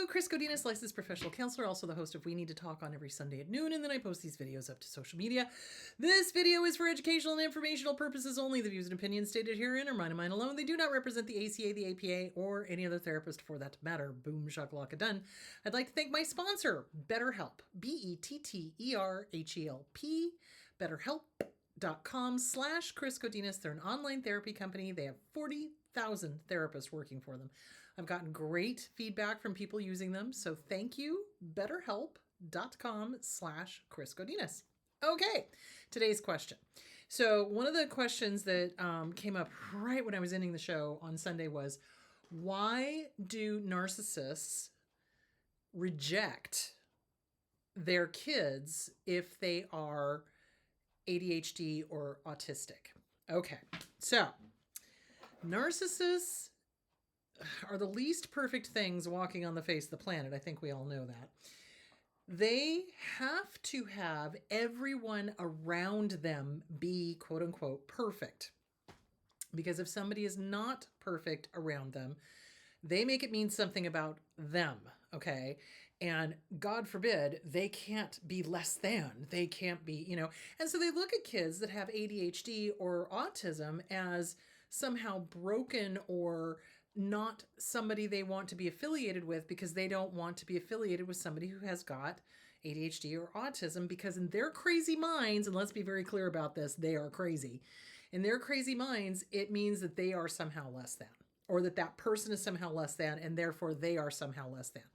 Chris Godinez, licensed professional counselor, also the host of We Need to Talk on every Sunday at noon, and then I post these videos up to social media. This video is for educational and informational purposes only. The views and opinions stated herein are mine and mine alone. They do not represent the ACA, the APA, or any other therapist for that matter. Boom, shakalaka done. I'd like to thank my sponsor, BetterHelp, BetterHelp, BetterHelp.com/Chris Godinez. They're an online therapy company. They have 40,000 therapists working for them. I've gotten great feedback from people using them. So thank you, betterhelp.com/Chris Godinez. Okay, today's question. So one of the questions that came up right when I was ending the show on Sunday was, why do narcissists reject their kids if they are ADHD or autistic? Okay, so narcissists are the least perfect things walking on the face of the planet. I think we all know that. They have to have everyone around them be quote unquote perfect. Because if somebody is not perfect around them, they make it mean something about them, okay? And God forbid, they can't be less than. They can't be, And so they look at kids that have ADHD or autism as somehow broken or not somebody they want to be affiliated with, because they don't want to be affiliated with somebody who has got ADHD or autism, because in their crazy minds, and let's be very clear about this, they are crazy. In their crazy minds, it means that they are somehow less than, or that person is somehow less than, and therefore they are somehow less than.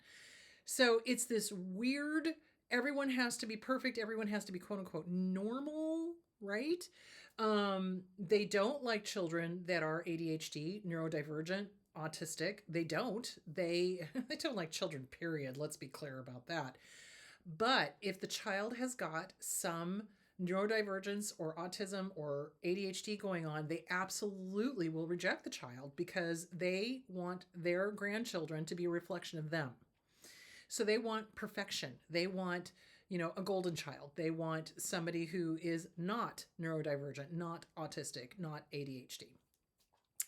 So it's this weird, everyone has to be perfect. Everyone has to be quote unquote normal, right? They don't like children that are ADHD, neurodivergent, autistic. They don't like children, period. Let's be clear about that. But if the child has got some neurodivergence or autism or ADHD going on, they absolutely will reject the child, because they want their grandchildren to be a reflection of them. So they want perfection. They want, a golden child. They want somebody who is not neurodivergent, not autistic, not ADHD.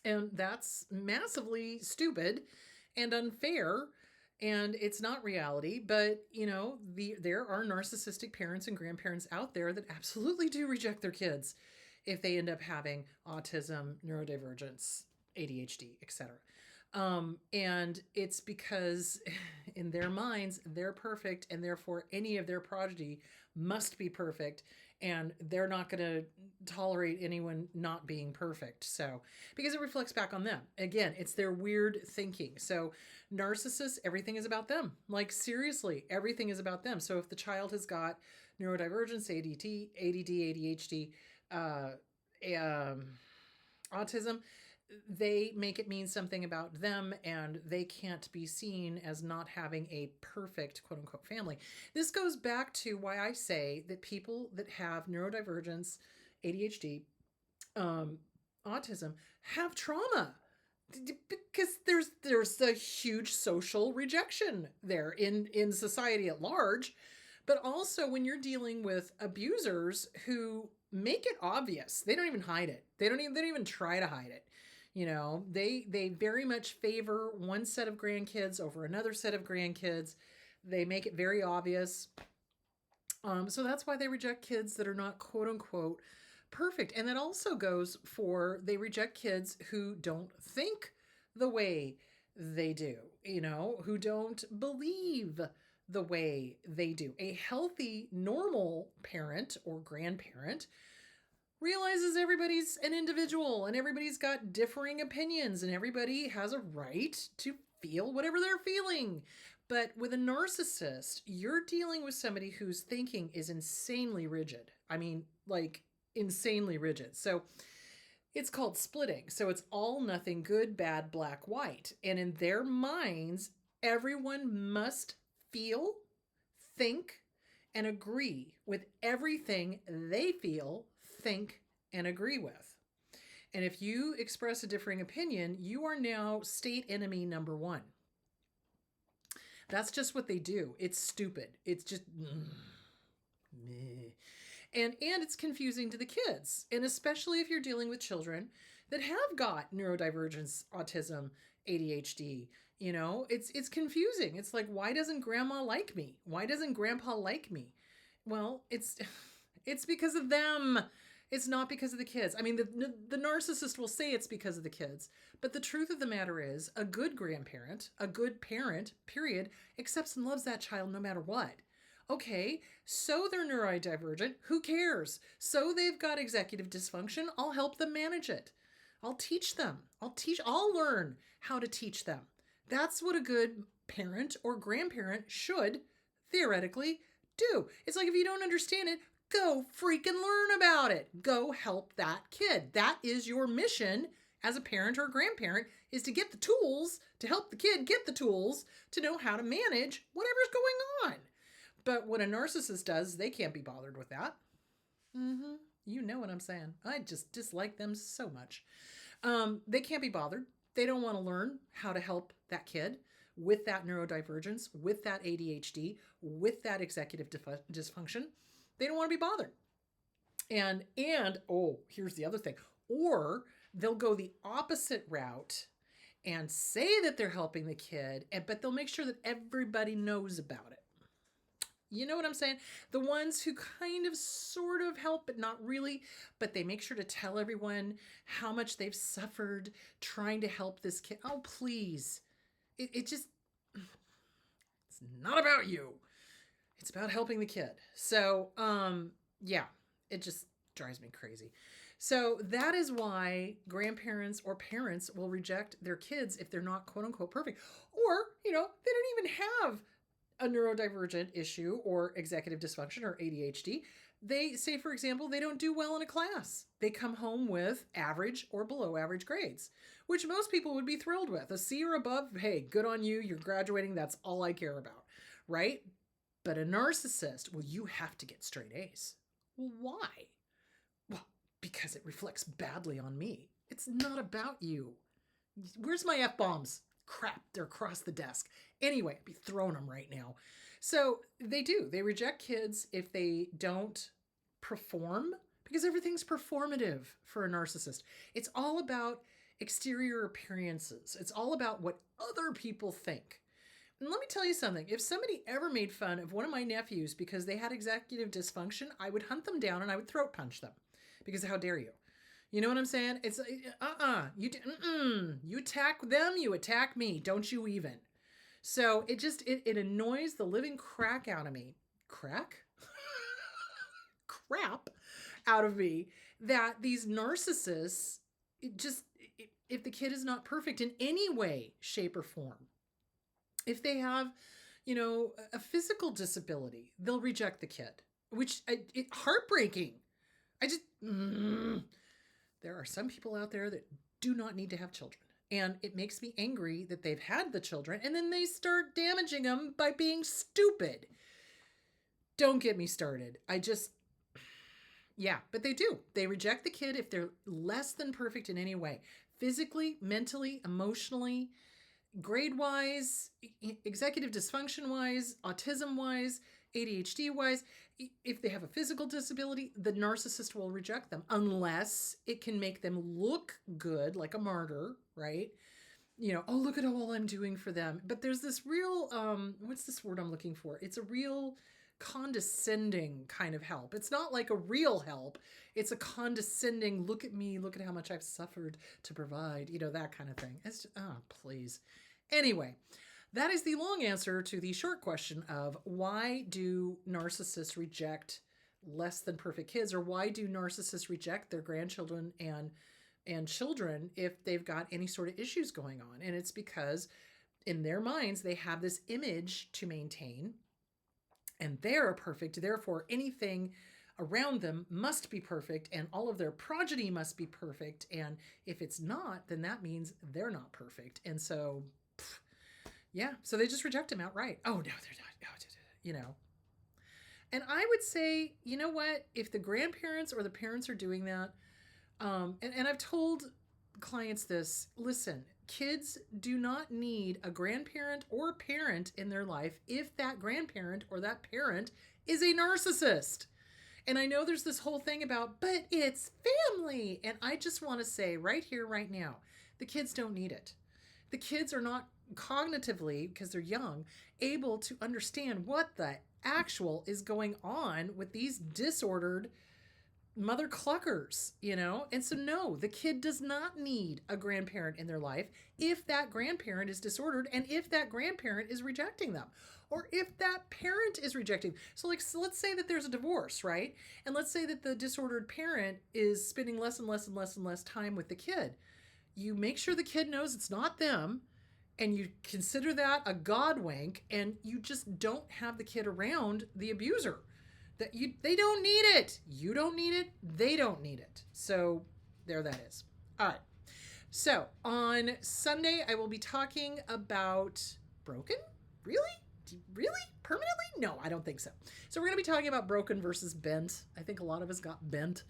And that's massively stupid and unfair, and it's not reality. But, there are narcissistic parents and grandparents out there that absolutely do reject their kids if they end up having autism, neurodivergence, ADHD, etc. And it's because in their minds, they're perfect, and therefore any of their progeny must be perfect, and they're not going to tolerate anyone not being perfect. So, because it reflects back on them. Again, it's their weird thinking. So narcissists, everything is about them. Like, seriously, everything is about them. So if the child has got neurodivergence, ADD, ADHD, autism, they make it mean something about them, and they can't be seen as not having a perfect quote unquote family. This goes back to why I say that people that have neurodivergence, ADHD, autism have trauma, because there's a huge social rejection there in society at large. But also when you're dealing with abusers who make it obvious, they don't even hide it. They don't even try to hide it. They very much favor one set of grandkids over another set of grandkids. They make it very obvious. So that's why they reject kids that are not quote unquote perfect. And that also goes for, they reject kids who don't think the way they do, who don't believe the way they do. A healthy, normal parent or grandparent realizes everybody's an individual, and everybody's got differing opinions, and everybody has a right to feel whatever they're feeling. But with a narcissist, you're dealing with somebody whose thinking is insanely rigid. I mean, like, insanely rigid. So it's called splitting. So it's all, nothing, good, bad, black, white. And in their minds, everyone must feel, think, and agree with everything they feel, think, and agree with. And if you express a differing opinion, you are now state enemy number one. That's just what they do. It's stupid. It's just meh. And it's confusing to the kids. And especially if you're dealing with children that have got neurodivergence, autism, ADHD, It's confusing. It's like, why doesn't grandma like me? Why doesn't grandpa like me? Well, it's because of them. It's not because of the kids. I mean, the narcissist will say it's because of the kids, but the truth of the matter is, a good grandparent, a good parent, period, accepts and loves that child no matter what. Okay, so they're neurodivergent. Who cares? So they've got executive dysfunction. I'll help them manage it. I'll teach them. I'll learn how to teach them. That's what a good parent or grandparent should theoretically do. It's like, if you don't understand it, go freaking learn about it. Go help that kid. That is your mission as a parent or grandparent, is to get the tools to help the kid get the tools to know how to manage whatever's going on. But what a narcissist does, they can't be bothered with that. You know what I'm saying. I just dislike them so much. They can't be bothered. They don't want to learn how to help that kid with that neurodivergence, with that ADHD, with that executive dysfunction. They don't want to be bothered. And oh, here's the other thing. Or they'll go the opposite route and say that they're helping the kid, but they'll make sure that everybody knows about it. You know what I'm saying? The ones who kind of sort of help, but not really, but they make sure to tell everyone how much they've suffered trying to help this kid. Oh, please. It's not about you. It's about helping the kid. So, yeah, it just drives me crazy. So that is why grandparents or parents will reject their kids if they're not quote unquote perfect. Or, they don't even have a neurodivergent issue or executive dysfunction or ADHD. They say, for example, they don't do well in a class. They come home with average or below average grades, which most people would be thrilled with. A C or above, hey, good on you. You're graduating. That's all I care about, right? But a narcissist, well, you have to get straight A's. Well, why? Well, because it reflects badly on me. It's not about you. Where's my F-bombs? Crap, they're across the desk. Anyway, I'd be throwing them right now. So they do. They reject kids if they don't perform, because everything's performative for a narcissist. It's all about exterior appearances. It's all about what other people think. And let me tell you something. If somebody ever made fun of one of my nephews because they had executive dysfunction, I would hunt them down and I would throat punch them, because how dare you? You know what I'm saying? It's you attack them, you attack me. Don't you even. So it annoys the living crack out of me. Crap out of me that these narcissists, if the kid is not perfect in any way, shape, or form, if they have, a physical disability, they'll reject the kid, which heartbreaking. There are some people out there that do not need to have children. And it makes me angry that they've had the children and then they start damaging them by being stupid. Don't get me started. But they do. They reject the kid if they're less than perfect in any way. Physically, mentally, emotionally, grade-wise, executive dysfunction-wise, autism-wise, ADHD-wise. If they have a physical disability, the narcissist will reject them unless it can make them look good, like a martyr, right? Oh, look at all I'm doing for them. But there's this real, what's this word I'm looking for? It's a real condescending kind of help. It's not like a real help. It's a condescending, look at me, look at how much I've suffered to provide, that kind of thing. It's just, please. Anyway, that is the long answer to the short question of why do narcissists reject less than perfect kids, or why do narcissists reject their grandchildren and children if they've got any sort of issues going on. And it's because in their minds, they have this image to maintain and they're perfect. Therefore, anything around them must be perfect and all of their progeny must be perfect. And if it's not, then that means they're not perfect. And so, so they just reject them outright. Oh, no, they're not. And I would say, you know what? If the grandparents or the parents are doing that, and I've told clients this, listen, kids do not need a grandparent or parent in their life if that grandparent or that parent is a narcissist. And I know there's this whole thing about, but it's family. And I just want to say right here, right now, the kids don't need it. The kids are not cognitively, because they're young, able to understand what the actual is going on with these disordered mother cluckers, you know? And so, no, the kid does not need a grandparent in their life if that grandparent is disordered and if that grandparent is rejecting them or if that parent is rejecting. So, like, so let's say that there's a divorce, right? And let's say that the disordered parent is spending less and less and less and less time with the kid. You make sure the kid knows it's not them and you consider that a god wink and you just don't have the kid around the abuser. They don't need it. You don't need it. They don't need it. So there that is. All right. So on Sunday, I will be talking about broken. Really? Really? Permanently? No, I don't think so. So we're going to be talking about broken versus bent. I think a lot of us got bent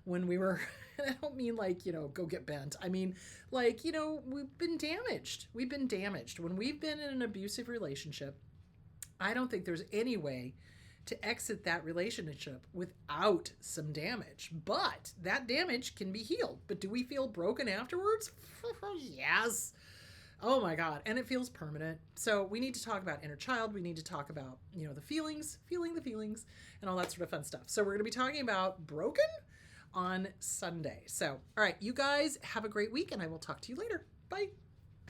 when we were, I don't mean like, go get bent. I mean, like, we've been damaged. We've been damaged. When we've been in an abusive relationship, I don't think there's any way to exit that relationship without some damage. But that damage can be healed. But do we feel broken afterwards? Yes. Oh my God. And it feels permanent. So we need to talk about inner child. We need to talk about, the feelings, feeling the feelings, and all that sort of fun stuff. So we're going to be talking about broken on Sunday. So, all right, you guys have a great week, and I will talk to you later. Bye.